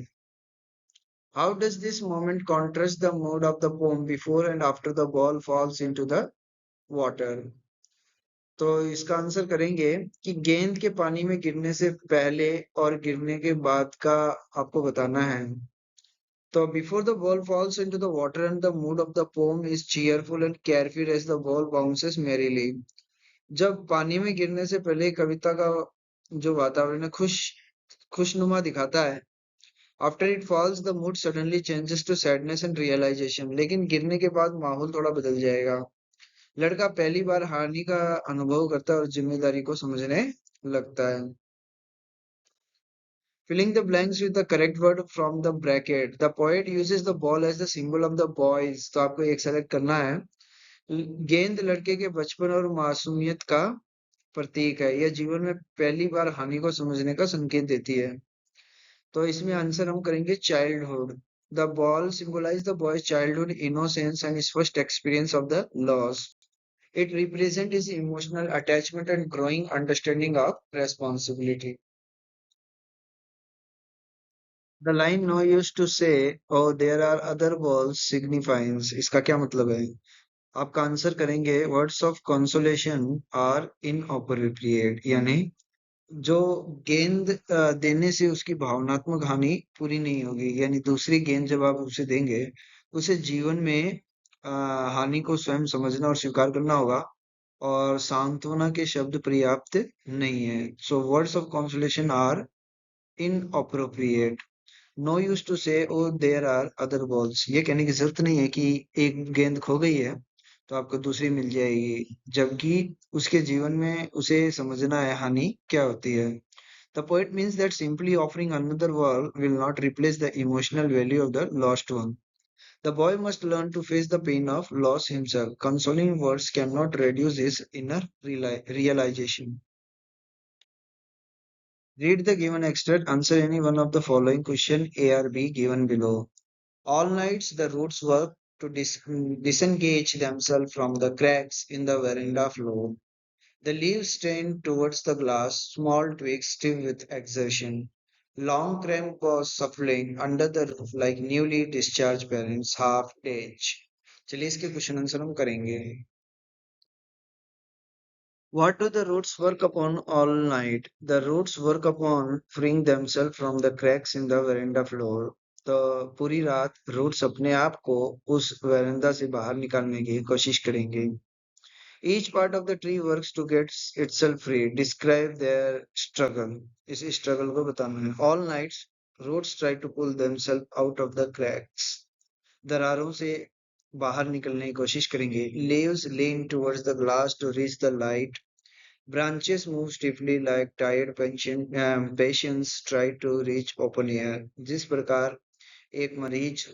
How does this moment contrast the mood of the poem before and after the ball falls into the water? तो इसका आंसर करेंगे कि गेंद के पानी में गिरने से पहले और गिरने के बाद का आपको बताना है। So before the ball falls into the water and the mood of the poem is cheerful and carefree as the ball bounces merrily. जब पानी में गिरने से पहले कविता का जो वातावरण है खुशनुमा दिखाता है। After it falls, the mood suddenly changes to sadness and realization. लेकिन गिरने के बाद माहौल थोड़ा बदल जाएगा। लड़का पहली बार हानि का अनुभव करता है और जिम्मेदारी को समझने लगता है। Filling the blanks with the correct word from the bracket. The poet uses the ball as the symbol of the boys. तो आपको एक सेलेक्ट करना है। गेंद लड़के के बचपन और मासूमियत का प्रतीक है। यह जीवन में पहली बार हानि को समझने का संकेत देती है। तो इसमें आंसर हम करेंगे childhood. The ball symbolizes the boy's childhood innocence and his first experience of the loss. It represents his emotional attachment and growing understanding of responsibility. The line no used to say, oh, there are other balls signifies इसका क्या मतलब है? आपका answer करेंगे words of consolation are inappropriate यानी जो गेंद देने से उसकी भावनात्मक हानि पूरी नहीं होगी यानी दूसरी गेंद जब आप उसे देंगे उसे जीवन में हानि को स्वयं समझना और स्वीकार करना होगा और सांत्वना के शब्द पर्याप्त नहीं है। So words of consolation are inappropriate. No use to say O there are other balls ये कहने की जरूरत नहीं है कि एक गेंद खो गई है तो आपको दूसरी मिल जाएगी, जबकि उसके जीवन में उसे समझना है हानि क्या होती है। The point means that simply offering another ball will not replace the emotional value of the lost one. The boy must learn to face the pain of loss himself. Consoling words can not reduce his inner realization. Read the given extract, answer any one of the following question A or B given below. All nights the roots work to disengage themselves from the cracks in the veranda floor. The leaves strain towards the glass, small twigs stiff with exertion. Long cramp paws shuffling under the roof like newly discharged parents, half age. चलिए इसके question answer हम करेंगे। What do the roots work upon all night? The roots work upon freeing themselves from the cracks in the veranda floor. तो पूरी रात roots अपने आप को उस वेरेंदा से बाहर निकालने की कोशिश करेंगे। Each part of the tree works to get itself free. Describe their struggle. इस स्ट्रगल को बताना है। All nights roots try to pull themselves out of the cracks. दरारों से बाहर निकलने की कोशिश करेंगे। Leaves lean towards the glass to reach the light. Branches move stiffly like tired patients try to reach open air. जिस प्रकार एक मरीज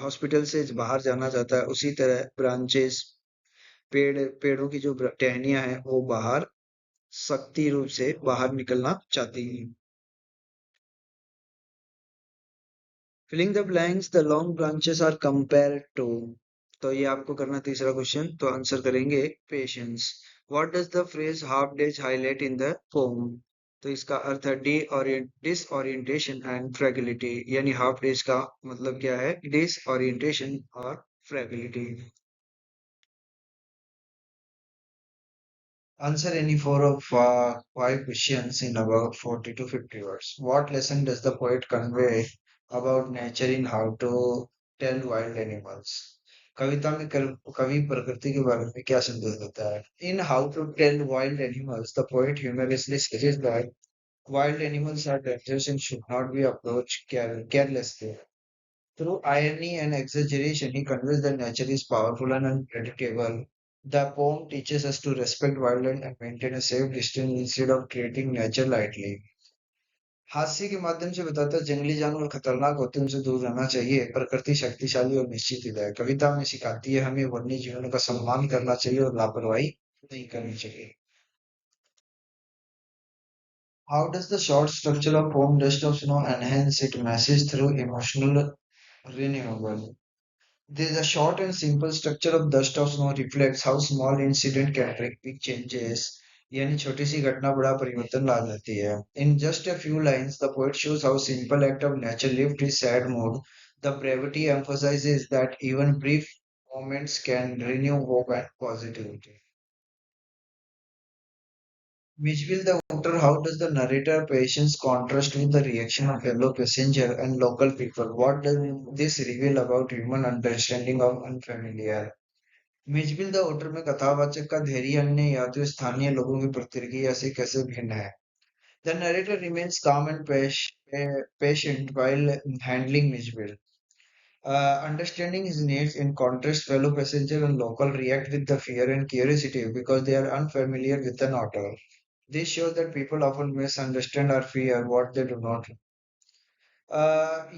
हॉस्पिटल से बाहर जाना चाहता है, उसी तरह ब्रांचेस, पेड़ों की जो टहनियां हैं वो बाहर सख्ती रूप से बाहर निकलना चाहती हैं। Filling the blanks, the long branches are compared to. तो ये आपको करना तीसरा क्वेश्चन, तो आंसर करेंगे patience. What does the phrase half days highlight in the poem? तो इसका अर्थ है डिसओरिएंटेशन एंड फ्रेगिलिटी, यानी हाफ डेज का मतलब क्या है? डिसओरिएंटेशन और फ्रेगिलिटी। Answer any four of five questions in about 40 to 50 words. What lesson does the poet convey about nature in how to tell wild animals? कविता में कवि प्रकृति के बारे में क्या संदेश देता है? In how to tell wild animals, the poet humorously suggests that wild animals are dangerous and should not be approached carelessly. Through irony and exaggeration, he conveys that nature is powerful and unpredictable. The poem teaches us to respect wildlife and maintain a safe distance instead of treating nature lightly. हास्य के माध्यम से बताता है जंगली जानवर खतरनाक होते हैं, उनसे दूर रहना चाहिए। प्रकृति शक्तिशाली और निश्चित है। कविता में सिखाती है हमें वन्य जीवनों का सम्मान करना चाहिए और लापरवाही नहीं करनी चाहिए। How does the short structure of poem Dust of Snow enhance its message through emotional renewal? The short and simple structure of Dust of Snow reflects how small incident can bring big changes. यानी छोटी सी घटना बड़ा परिवर्तन ला जाती है। In just a few lines, the poet shows how simple act of nature lift his sad mood. The brevity emphasizes that even brief moments can renew hope and positivity. Mitchell the Wonder, how does the narrator patience contrast with the reaction of fellow passenger and local people? What does this reveal about human understanding of unfamiliar? Mijbil the otter में कथावाचक का धैर्य अन्य यात्रियों स्थानीय लोगों की प्रतिक्रिया से कैसे भिन्न है? The narrator remains calm and patient while handling Mitchell. Understanding his needs, in contrast, fellow passenger and local react with the fear and curiosity because they are unfamiliar with an otter. This shows that people often misunderstand or fear what they do not know.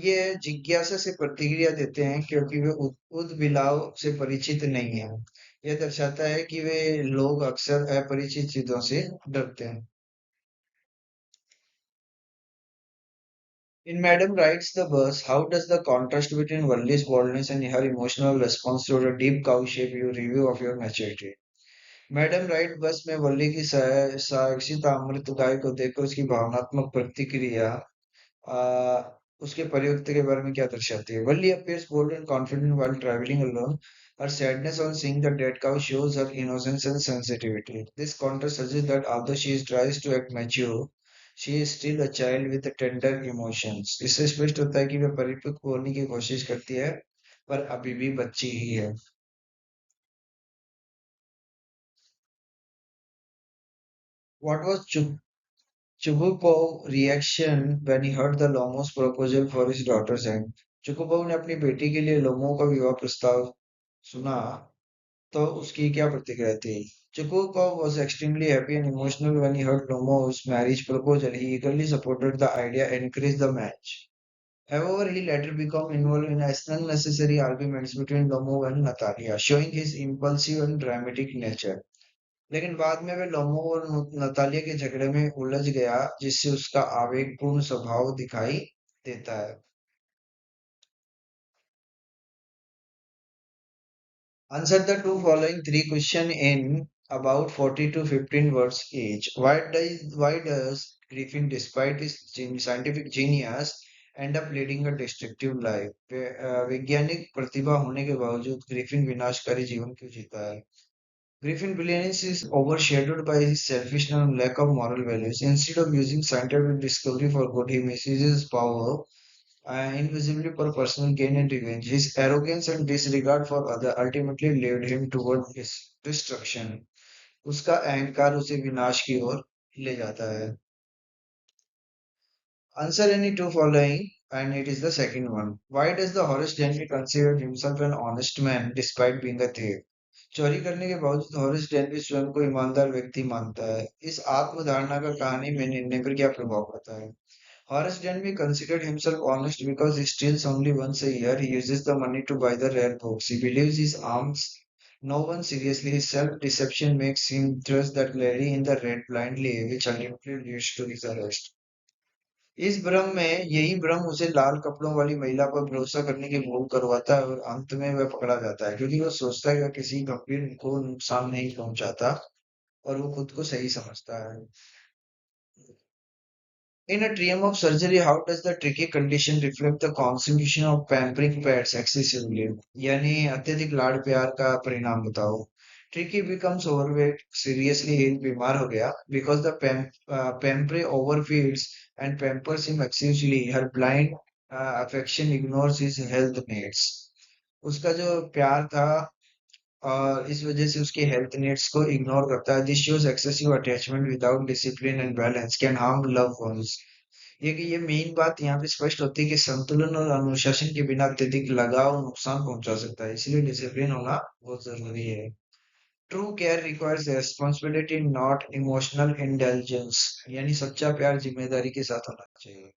ये जिज्ञासा से प्रतिक्रिया देते हैं क्योंकि वे उद्बिलाव से परिचित नहीं हैं। यह दर्शाता है कि वे लोग अक्सर अपरिचित चीजों से डरते हैं। In Madam Rides the Bus, how does the contrast between Wally's boldness and her emotional response to the deep cow shape your review of your maturity? Madam right बस में वल्ली की साहसिकता अमृत गाय को देखकर उसकी भावनात्मक प्रतिक्रिया uh, उसके प्रयुक्त के बारे में क्या दर्शाती है? Valli appears bold and confident while traveling alone. Her sadness on seeing the dead cow shows her innocence and sensitivity. This contrast suggests that although tries to act mature, she is still a child with tender emotions. इससे स्पष्ट होता है कि वह परिपक्व होने की कोशिश करती है, पर अभी भी बच्ची ही है। What was Chukukov's reaction when he heard the Lomo's proposal for his daughter's hand? चुकुपोव ने अपनी बेटी के लिए लोमो का विवाह प्रस्ताव सुना तो उसकी क्या प्रतिक्रिया थी? Chukukov was extremely happy and emotional when he heard Lomo's marriage proposal. He eagerly supported the idea and encouraged the match. However, he later became involved in unnecessary arguments between Lomo and Natalia, showing his impulsive and dramatic nature. लेकिन बाद में वह लोमो और Natalia के झगड़े में उलझ गया, जिससे उसका आवेगपूर्ण स्वभाव दिखाई देता है। Answer the two following three questions in about 40 to 15 words each. Why does Griffin, despite his scientific genius, end up leading a destructive life? वैज्ञानिक प्रतिभा होने के बावजूद ग्रिफिन विनाशकारी जीवन क्यों जीता है? Griffin brilliance is overshadowed by his selfishness and lack of moral values. Instead of using scientific discovery for good, he misuses power invisibly for personal gain and revenge. His arrogance and disregard for others ultimately led him toward his destruction. उसका अहंकार उसे विनाश की ओर ले जाता है। Answer any two following, and it is the second one. Why does the Horace Gentry consider himself an honest man despite being a thief? चोरी करने के बावजूद हॉरिस डेनवी स्वयं को ईमानदार व्यक्ति मानता है। इस आत्मधारणा का कहानी में निर्णय पर क्या प्रभाव पड़ता है? Horace Denby considered himself honest because he steals only once a year. He uses the money to buy the rare books. He believes his arms no one seriously. His self-deception makes him trust that lady in the red blindly, which ultimately leads to his arrest. इस भ्रम में यही भ्रम उसे लाल कपड़ों वाली महिला पर भरोसा करने की भूल करवाता है और अंत में वह पकड़ा जाता है क्योंकि वो सोचता है कि वह किसी गंभीर को नुकसान नहीं पहुंचाता और वो खुद को सही समझता है. In a triumph of surgery, how does the tricky condition reflect the consummation of pampering pets excessively? यानी अत्यधिक लाड़ प्यार का परिणाम बताओ. Tricky becomes overweight, seriously ill, बीमार हो गया, because the pamper overfeeds and pampers him excessively. Her blind affection ignores his health needs. उसका जो प्यार था और इस वजह से उसके हेल्थ नीड्स को इग्नोर करता है. This shows excessive attachment without discipline and balance can harm love ones. ये कि ये मेन बात यहाँ पे स्पष्ट होती है कि संतुलन और अनुशासन के बिना अत्यधिक लगाव नुकसान पहुंचा सकता है. इसलिए डिसिप्लिन होना बहुत जरूरी है. True care requires responsibility not emotional intelligence. यानी सच्चा प्यार जिम्मेदारी के साथ होना चाहिए.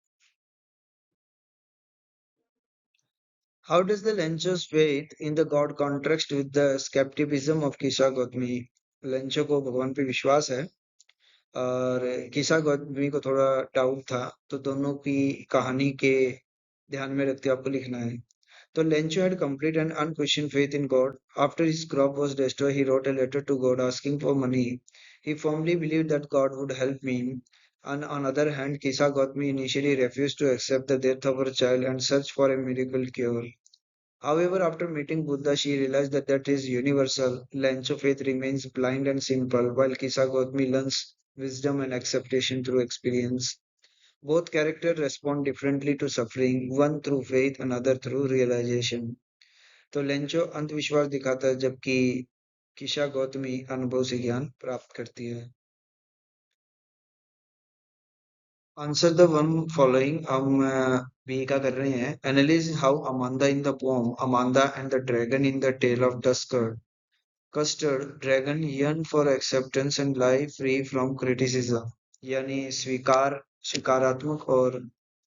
How does the Lencho's faith in the God contrast with the skepticism of Kisha Gautami? Lencho को भगवान पे विश्वास है और किसा गौतमी को थोड़ा डाउट था, तो दोनों की कहानी के ध्यान में रखते हुए आपको लिखना है. तो Lencho had complete and unquestioned faith in God. After his crop was destroyed, he wrote a letter to God asking for money. He firmly believed that God would help me. And on other hand, Kisa Gautami initially refused to accept the death of her child and searched for a miracle cure. However, after meeting Buddha, she realized that is universal. Lancho faith remains blind and simple, while Kisa Gautami learns wisdom and acceptation through experience. Both characters respond differently to suffering, one through faith, another through realization. तो Lencho अंधविश्वास दिखाता है जबकि किशा गौतमी अनुभव से ज्ञान प्राप्त करती है. Answer the one following. हम बी का कर रहे हैं. Analyse how Amanda in the poem Amanda and the dragon in the tale of डस्कर. Custard dragon yearn for acceptance and life free from criticism. यानी स्वीकारात्मक और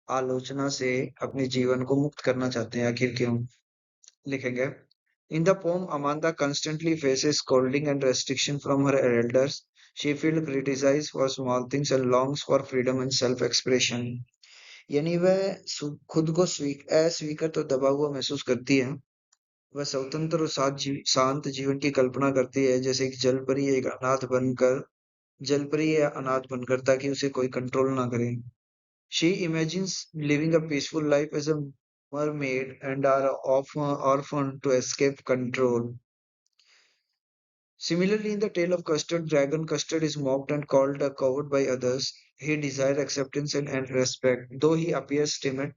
आलोचना से अपने जीवन को मुक्त करना चाहते हैं. आखिर क्यों? लिखेंगे. In the poem, Amanda constantly faces scolding and restriction from her elders. She feels criticized for small things and longs for freedom and self-expression. यानी वह खुद को अस्वीकृत और दबा हुआ महसूस करती है. वह स्वतंत्र और शांत जीवन की कल्पना करती है, जैसे एक जलपरी या अनाथ बनकर, ताकि उसे कोई कंट्रोल ना करे. She imagines living a peaceful life as a mermaid and are often orphaned to escape control. Similarly, in the tale of Custard Dragon, Custard is mocked and called a coward by others. He desires acceptance and respect. Though he appears timid,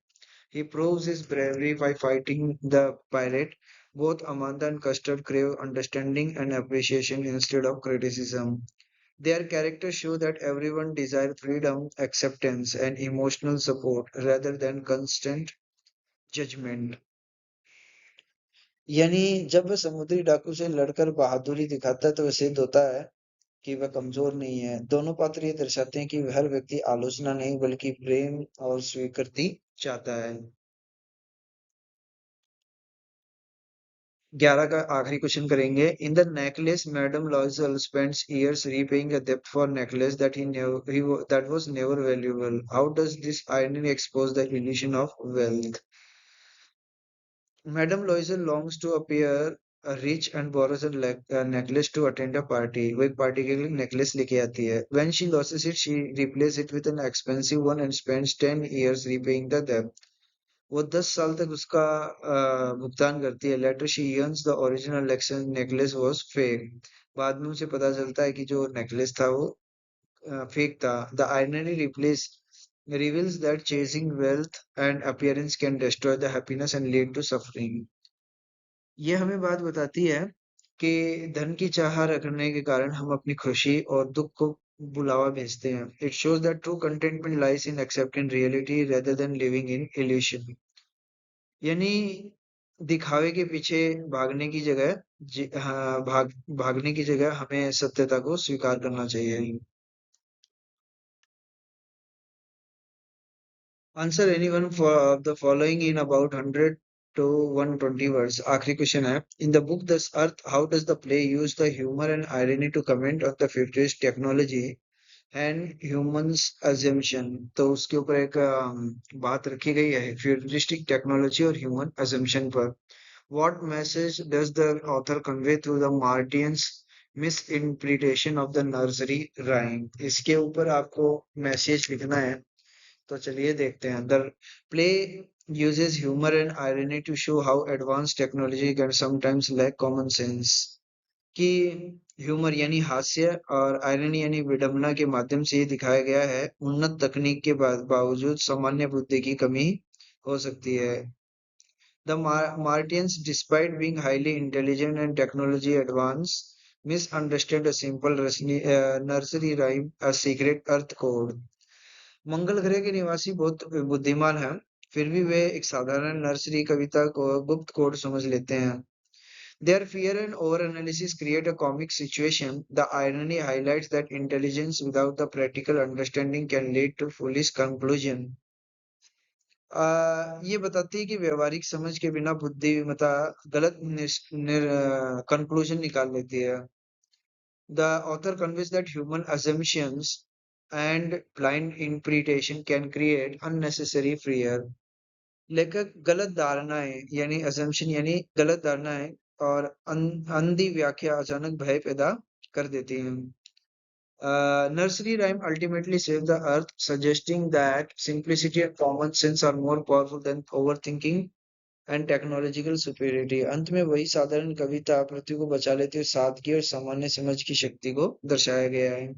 he proves his bravery by fighting the pirate. Both Amanda and Custard crave understanding and appreciation instead of criticism. Their characters show that everyone desires freedom, acceptance, and emotional support rather than constant judgment. यानी जब वह समुद्री डाकू से लड़कर बहादुरी दिखाता है तो वह सिद्ध होता है कि वह कमजोर नहीं है. दोनों पात्र ये दर्शाते हैं कि हर व्यक्ति आलोचना नहीं बल्कि प्रेम और स्वीकृति चाहता है. 11 का आखिरी क्वेश्चन करेंगे. In the necklace madam लॉयजल spends years repaying a debt for necklace that was never valuable. How does this irony expose the illusion of wealth? Madame Loisel longs to appear rich and borrows a necklace to attend a party. वो एक party के लिए necklace लेके आती है. When she loses it, she replaces it with an expensive one and spends 10 years repaying the debt. वो 10 साल तक उसका भुगतान करती है. Later she learns the original necklace was fake. बाद में उसे पता चलता है कि जो नेकलेस था वो फेक था. The irony reveals that chasing wealth and appearance can destroy the happiness and lead to suffering. ये हमें बात बताती है कि धन की चाह रखने के कारण हम अपनी खुशी और दुख को बुलावा भेजते हैं. It shows that true contentment lies in accepting reality rather than living in illusion. यानी दिखावे के पीछे भागने की जगह हमें सत्यता को स्वीकार करना चाहिए. Answer any one for the following in about 100 to 120 words. आखिरी क्वेश्चन है, in the book this earth how does the play use the humour and irony to comment on the futurist technology and humans assumption. तो उसके ऊपर एक बात रखी गई है फ्यूचरिस्टिक टेक्नोलॉजी और ह्यूमन अजम्पशन पर। What message does the author convey through the Martians misinterpretation of the nursery rhyme. इसके ऊपर आपको मैसेज लिखना है, तो चलिए देखते हैं। The play uses humor and irony to show how advanced technology can sometimes lack common sense। कि ह्यूमर यानी हास्य और आयरनी यानी विडंबना के माध्यम से ये दिखाया गया है उन्नत तकनीक के बावजूद सामान्य बुद्धि की कमी हो सकती है। The Martians, despite being highly intelligent and technology advanced, misunderstood a simple nursery rhyme, a secret earth code। मंगल ग्रह के निवासी बहुत बुद्धिमान हैं, फिर भी वे एक साधारण नर्सरी कविता को गुप्त कोड समझ लेते हैं। Their fear and overanalysis create a comic situation. The irony highlights that intelligence without the practical understanding can lead to foolish conclusion। ये बताती है कि व्यवहारिक समझ के बिना बुद्धिमत्ता गलत कंक्लूजन निकाल लेती है। The author conveys that human assumptions and blind interpretation can create unnecessary fear। लेखक गलत धारणाएं यानी assumption यानी गलत धारणाएं और अंधी व्याख्या अचानक भय पैदा कर देती हैं। Nursery rhyme ultimately save the earth, suggesting that simplicity and common sense are more powerful than overthinking and technological superiority। अंत में वही साधारण कविता पृथ्वी को बचा लेती है, सादगी और सामान्य समझ की शक्ति को दर्शाया गया है।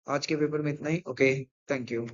आज के पेपर में इतना ही। Okay, thank you.